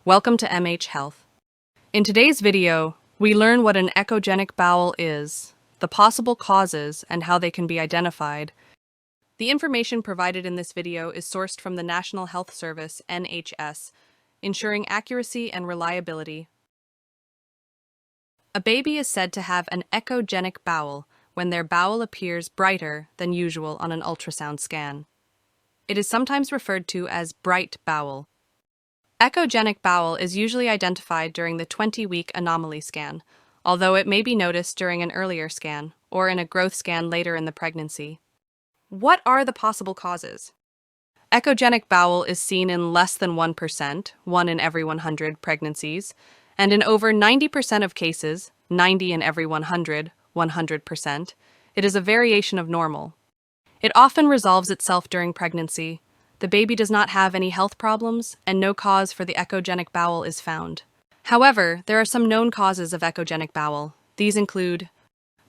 Welcome to MH Health. In today's video, we learn what an echogenic bowel is, the possible causes, and how they can be identified. The information provided in this video is sourced from the National Health Service, NHS, ensuring accuracy and reliability. A baby is said to have an echogenic bowel when their bowel appears brighter than usual on an ultrasound scan. It is sometimes referred to as bright bowel. Echogenic bowel is usually identified during the 20-week anomaly scan, although it may be noticed during an earlier scan or in a growth scan later in the pregnancy. What are the possible causes? Echogenic bowel is seen in less than 1%, 1 in every 100 pregnancies, and in over 90% of cases, 90 in every 100, 100%, it is a variation of normal. It often resolves itself during pregnancy. The baby does not have any health problems, and no cause for the echogenic bowel is found. However, there are some known causes of echogenic bowel. These include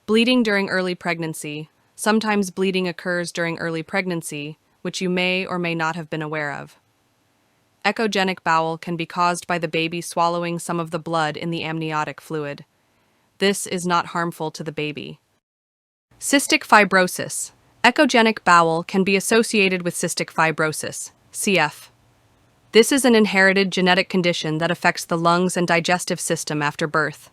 bleeding during early pregnancy. Sometimes bleeding occurs during early pregnancy, which you may or may not have been aware of. Echogenic bowel can be caused by the baby swallowing some of the blood in the amniotic fluid. This is not harmful to the baby. Cystic fibrosis. Echogenic bowel can be associated with cystic fibrosis, CF. This is an inherited genetic condition that affects the lungs and digestive system after birth.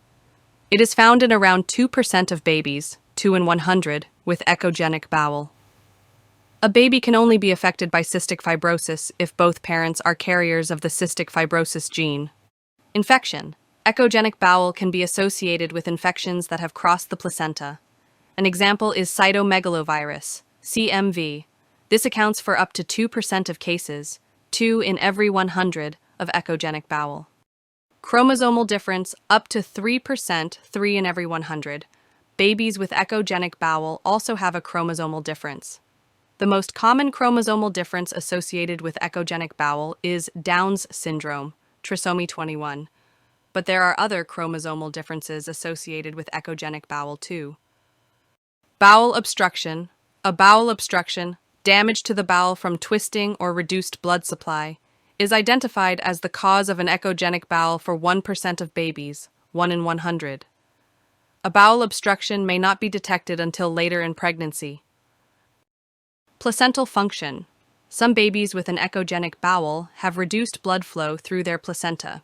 It is found in around 2% of babies, 2 in 100, with echogenic bowel. A baby can only be affected by cystic fibrosis if both parents are carriers of the cystic fibrosis gene. Infection. Echogenic bowel can be associated with infections that have crossed the placenta. An example is cytomegalovirus, CMV. This accounts for up to 2% of cases, 2 in every 100, of echogenic bowel. Chromosomal difference up to 3%, 3 in every 100. Babies with echogenic bowel also have a chromosomal difference. The most common chromosomal difference associated with echogenic bowel is Down's syndrome, trisomy 21. But there are other chromosomal differences associated with echogenic bowel too. Bowel obstruction. A bowel obstruction, damage to the bowel from twisting or reduced blood supply, is identified as the cause of an echogenic bowel for 1% of babies, 1 in 100. A bowel obstruction may not be detected until later in pregnancy. Placental function. Some babies with an echogenic bowel have reduced blood flow through their placenta.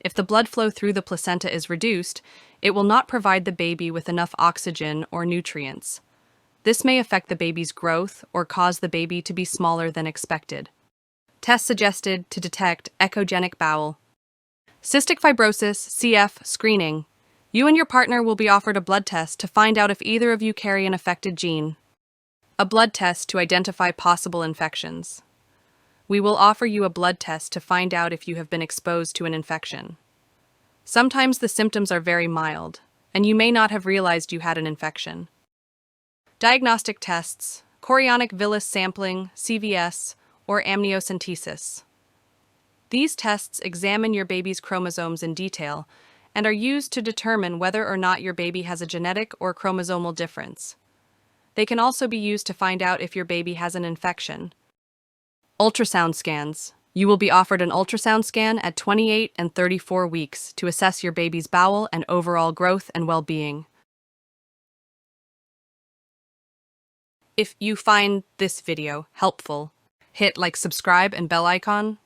If the blood flow through the placenta is reduced, it will not provide the baby with enough oxygen or nutrients. This may affect the baby's growth or cause the baby to be smaller than expected. Tests suggested to detect echogenic bowel. Cystic fibrosis, CF, screening. You and your partner will be offered a blood test to find out if either of you carry an affected gene. A blood test to identify possible infections. We will offer you a blood test to find out if you have been exposed to an infection. Sometimes the symptoms are very mild, and you may not have realized you had an infection. Diagnostic tests, chorionic villus sampling, CVS, or amniocentesis. These tests examine your baby's chromosomes in detail and are used to determine whether or not your baby has a genetic or chromosomal difference. They can also be used to find out if your baby has an infection. Ultrasound scans. You will be offered an ultrasound scan at 28 and 34 weeks to assess your baby's bowel and overall growth and well-being. If you find this video helpful, hit like, subscribe, and bell icon